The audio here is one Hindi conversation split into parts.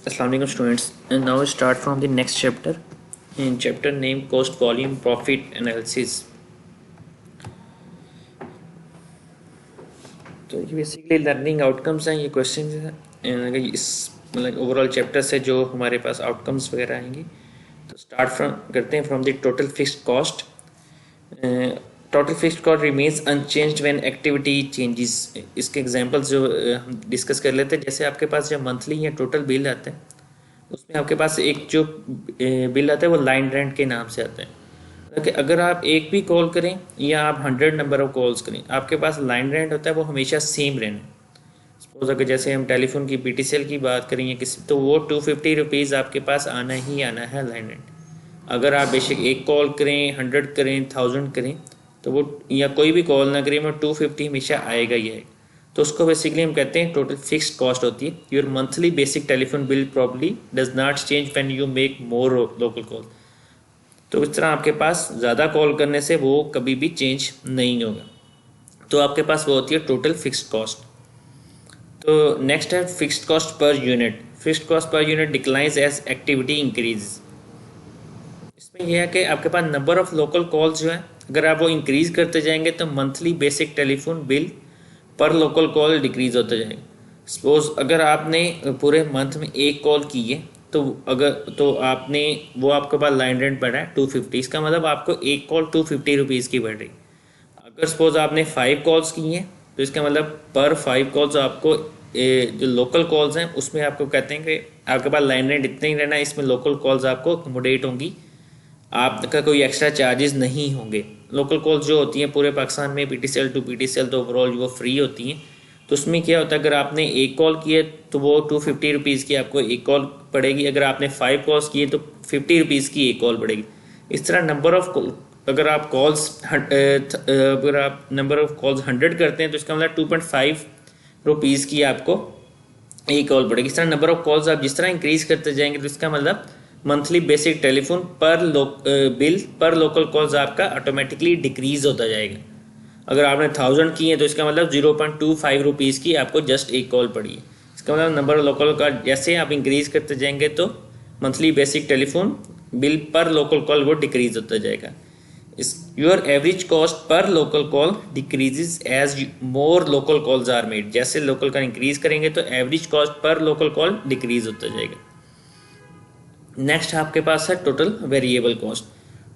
Assalamualaikum students, and now we start from the next chapter. In chapter name cost volume profit analysis. तो ये बेसिकली लर्निंग आउटकम्स हैं, ये क्वेश्चन हैं इस मतलब ओवरऑल चैप्टर से जो हमारे पास आउटकम्स वगैरह आएंगे। तो स्टार्ट फ्रॉम करते हैं from the total fixed cost. Total fixed cost remains unchanged when activity changes. इसके एग्जांपल्स जो हम डिस्कस कर लेते हैं। जैसे आपके पास जब मंथली या टोटल बिल आता है, उसमें आपके पास एक जो बिल आता है वो लाइन रेंट के नाम से आता है। कि अगर आप एक भी कॉल करें या आप 100 नंबर ऑफ कॉल्स करें, आपके पास लाइन रेंट होता है वो हमेशा सेम रहना। सपोज अगर जैसे हम टेलीफोन की पीटीसीएल की बात करें या किसी, तो वो 250 रुपीज़ आपके पास आना ही आना है लाइन रेंट। अगर आप बेशक एक कॉल करें, 100 करें, 1000 करें, तो वो या कोई भी कॉल ना करें वो 250 हमेशा आएगा ही आएगा। तो उसको बेसिकली हम कहते हैं टोटल फिक्स्ड कॉस्ट होती है। Your monthly basic telephone bill probably does not change when you make more local call. तो इस तरह आपके पास ज़्यादा कॉल करने से वो कभी भी चेंज नहीं होगा। तो आपके पास वो होती है टोटल फिक्स्ड कॉस्ट। तो नेक्स्ट है fixed cost per unit. Fixed cost per unit declines as activity increase. इसमें यह है कि आपके पास नंबर ऑफ लोकल कॉल्स जो है, अगर आप वो इंक्रीज करते जाएंगे तो monthly basic telephone bill per local call decrease होता जाएगा। सपोज अगर आपने पूरे मंथ में एक कॉल की है, तो अगर तो आपने वो आपके पास लाइन रेंट पड़ा है 250। इसका मतलब आपको एक कॉल 250 रुपीज़ की पड़ रही। अगर सपोज आपने 5 कॉल्स की हैं, तो इसका मतलब पर 5 कॉल्स आपको जो लोकल कॉल्स हैं उसमें आपको कहते हैं कि आपके पास लाइन रेंट इतने ही रहना है, इसमें लोकल कॉल्स आपको अकोमोडेट होंगी, आपका कोई एक्स्ट्रा चार्जेस नहीं होंगे। लोकल कॉल्स जो होती हैं पूरे पाकिस्तान में पीटीसीएल टू पीटीसीएल तो ओवरऑल वो फ्री होती हैं। तो उसमें क्या होता है, अगर आपने एक कॉल की है तो वो 250 रुपीज़ की आपको एक कॉल पड़ेगी। अगर आपने 5 कॉल्स किए तो 50 रुपीज़ की एक कॉल पड़ेगी। इस तरह नंबर ऑफ अगर आप नंबर ऑफ कॉल्स 100 करते हैं तो इसका मतलब 2.5 रुपीज़ की आपको एक कॉल पड़ेगी। इस तरह नंबर ऑफ कॉल्स आप जिस तरह इंक्रीज करते जाएंगे तो इसका मतलब मंथली बेसिक टेलीफोन पर बिल पर लोकल कॉल्स आपका ऑटोमेटिकली डिक्रीज होता जाएगा। अगर आपने 1000 की है तो इसका मतलब 0.25 रुपीज़ की आपको जस्ट एक कॉल पड़ी है। इसका मतलब नंबर ऑफ लोकल कॉल जैसे आप इंक्रीज करते जाएंगे तो monthly basic telephone bill per local call वो डिक्रीज होता जाएगा। Your average cost per local call decreases as more local calls are made. जैसे लोकल का इंक्रीज करेंगे तो average cost per local call decrease होता जाएगा। नेक्स्ट आपके पास है total variable cost.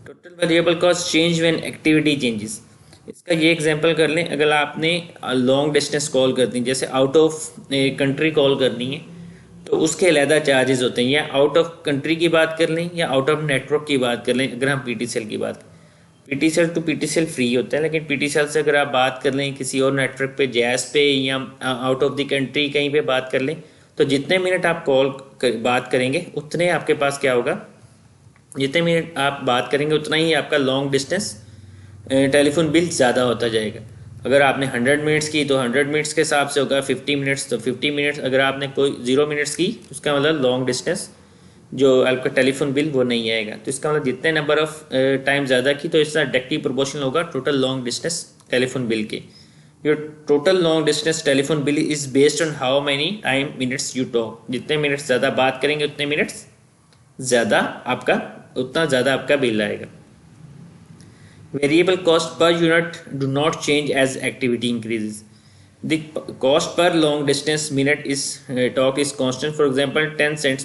Total variable cost change when activity changes. इसका ये एग्जांपल कर लें, अगर आपने लॉन्ग डिस्टेंस कॉल करनी है, जैसे आउट ऑफ कंट्री कॉल करनी है, तो उसके अलहदा चार्जेस होते हैं। या आउट ऑफ कंट्री की बात कर लें या आउट ऑफ नेटवर्क की बात कर लें। अगर हम पीटीसीएल की बात, पीटीसीएल टू पीटीसीएल फ्री होता है, लेकिन पीटीसीएल से अगर आप बात कर लें किसी और नेटवर्क पे, जैस पे या आउट ऑफ द कंट्री कहीं पे बात कर लें, तो जितने मिनट आप बात करेंगे उतने आपके पास क्या होगा, जितने मिनट आप बात करेंगे उतना ही आपका लॉन्ग डिस्टेंस टेलीफोन बिल ज़्यादा होता जाएगा। अगर आपने 100 मिनट्स की तो 100 मिनट्स के हिसाब से होगा, 50 मिनट्स तो 50 मिनट्स। अगर आपने कोई 0 मिनट्स की तो उसका मतलब लॉन्ग डिस्टेंस जो आपका टेलीफोन बिल वो नहीं आएगा। तो इसका मतलब जितने नंबर ऑफ टाइम ज़्यादा की तो इसका डायरेक्टली प्रोपोर्शनल होगा total long distance telephone bill के। Your total long distance telephone bill is based on how many time minutes you talk. जितने मिनट्स ज़्यादा बात करेंगे उतने मिनट्स ज़्यादा आपका उतना ज़्यादा आपका बिल आएगा। Variable cost per unit do not change as activity increases. The cost per long distance minute is talk is constant. For example 10 cents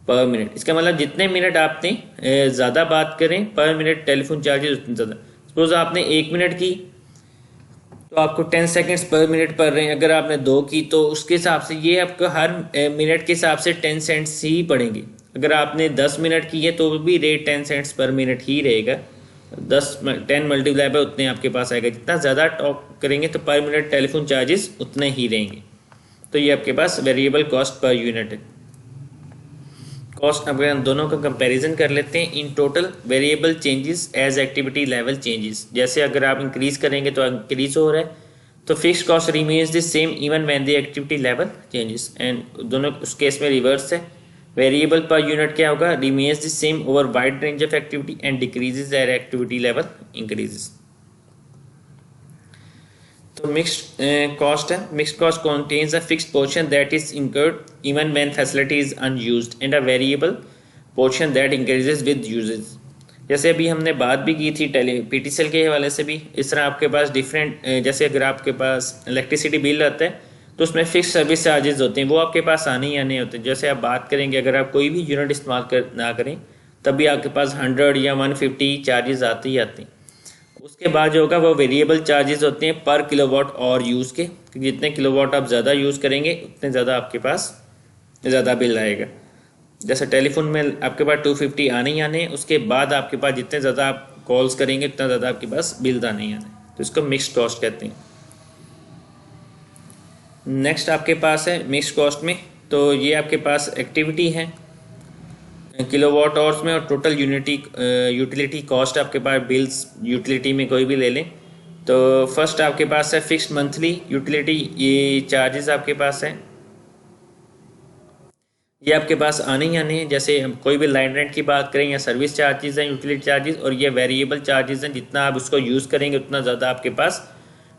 पर मिनट। इसका मतलब जितने मिनट आपने ज़्यादा बात करें पर मिनट टेलीफोन चार्जेस उतने ज़्यादा। सपोज आपने 1 मिनट की तो आपको 10 सेकेंड्स पर मिनट पड़ रहे हैं। अगर आपने 2 की तो उसके हिसाब से ये आपको हर मिनट के हिसाब से 10 सेंट्स ही पड़ेंगे। अगर आपने 10 मिनट की है तो भी रेट 10 सेंट्स पर मिनट ही रहेगा। 10 मल्टीप्लाई पर उतने आपके पास आएगा। जितना ज़्यादा टॉक करेंगे तो पर मिनट टेलीफोन चार्जेस उतने ही रहेंगे। तो ये आपके पास वेरिएबल कॉस्ट पर यूनिट है। कॉस्ट अब हम दोनों का कंपैरिजन कर लेते हैं। In total variable changes as activity level changes. जैसे अगर आप इंक्रीज करेंगे तो इंक्रीज हो रहा है, तो fix cost remains the same even when the activity level changes. And दोनों उस केस में रिवर्स है। वेरिएबल पर यूनिट क्या होगा, remains the same over wide range of activity and decreases as activity level increases. तो मिक्स्ड कॉस्ट है, mixed cost contains a fixed portion that is incurred even when facility is unused and a variable portion that increases with uses। जैसे अभी हमने बात भी की थी पीटीसीएल के हवाले से भी, इस तरह आपके पास डिफरेंट, जैसे अगर आपके पास इलेक्ट्रिसिटी बिल आता है तो उसमें फिक्स सर्विस चार्जेस होते हैं, वो आपके पास आने ही आने होते हैं। जैसे आप बात करेंगे अगर आप कोई भी यूनिट इस्तेमाल ना करें तब भी आपके पास 100 या 150 चार्जेस आते ही आते हैं। उसके बाद जो होगा वो वेरिएबल चार्जेस होते हैं पर किलोवाट और यूज़ के, जितने किलोवाट आप ज़्यादा यूज़ करेंगे उतने ज़्यादा आपके पास ज़्यादा बिल आएगा। जैसे टेलीफोन में आपके पास 250 आने ही आने, उसके बाद आपके पास जितने ज़्यादा आप कॉल्स करेंगे उतना ज़्यादा आपके पास बिल आने ही आने, तो इसको मिक्स्ड कॉस्ट कहते हैं। नेक्स्ट आपके पास है मिक्स्ड कॉस्ट में, तो ये आपके पास एक्टिविटी है किलोवाट आवर्स में, और टोटल यूटिलिटी कॉस्ट आपके पास बिल्स यूटिलिटी में कोई भी ले लें। तो फर्स्ट आपके पास है फिक्स्ड मंथली यूटिलिटी, ये चार्जेस आपके पास है, ये आपके पास आने ही आने हैं। जैसे हम कोई भी लाइन रेंट की बात करें या सर्विस चार्जेस हैं, यूटिलिटी चार्जेस, और ये वेरिएबल चार्जेस हैं, जितना आप उसको यूज़ करेंगे उतना ज़्यादा आपके पास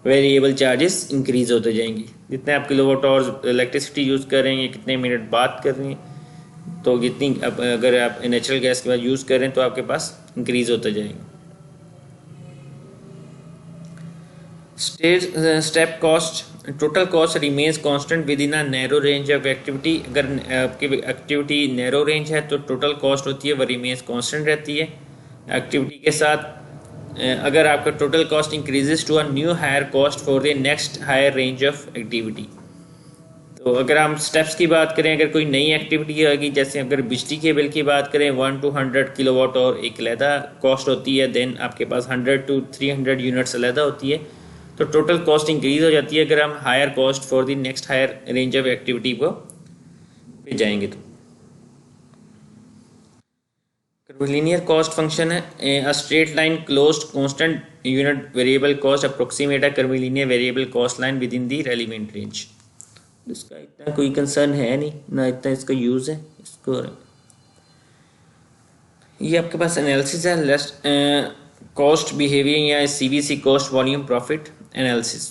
वेरिएबल चार्जेस इंक्रीज़ होते जाएंगे। जितने आप किलोवाट आवर्स इलेक्ट्रिसिटी यूज़ करेंगे, कितने मिनट बात कर रहे हैं, तो जितनी अगर आप नेचुरल गैस के बाद यूज़ करें तो आपके पास इंक्रीज़ होते जाएंगे। Step cost, total cost remains constant with in a narrow range of activity. अगर आपकी एक्टिविटी नैरो रेंज है तो टोटल कॉस्ट होती है वो रिमेन्स कांस्टेंट रहती है एक्टिविटी के साथ। अगर आपका total cost increases to a new higher cost for the next higher range of activity. तो अगर हम स्टेप्स की बात करें, अगर कोई नई एक्टिविटी आएगी, जैसे अगर बिजली के बिल की बात करें 1 to 100 किलोवाट और एक अलहदा कॉस्ट होती है, देन आपके पास 100 to 300 यूनिट्स अलहदा होती है, तो टोटल कॉस्ट इंक्रीज हो जाती है अगर हम higher cost for the next higher range of activity को पे जाएंगे। तो कर्विलिनियर कॉस्ट फंक्शन है, a straight line closed constant unit variable cost approximate a curvilinear variable cost line within the relevant range. इसका इतना कोई कंसर्न है नहीं ना, इतना इसका यूज़ है इसको। ये आपके पास एनालिसिस है, कॉस्ट बिहेवियर या CVC cost volume profit analysis.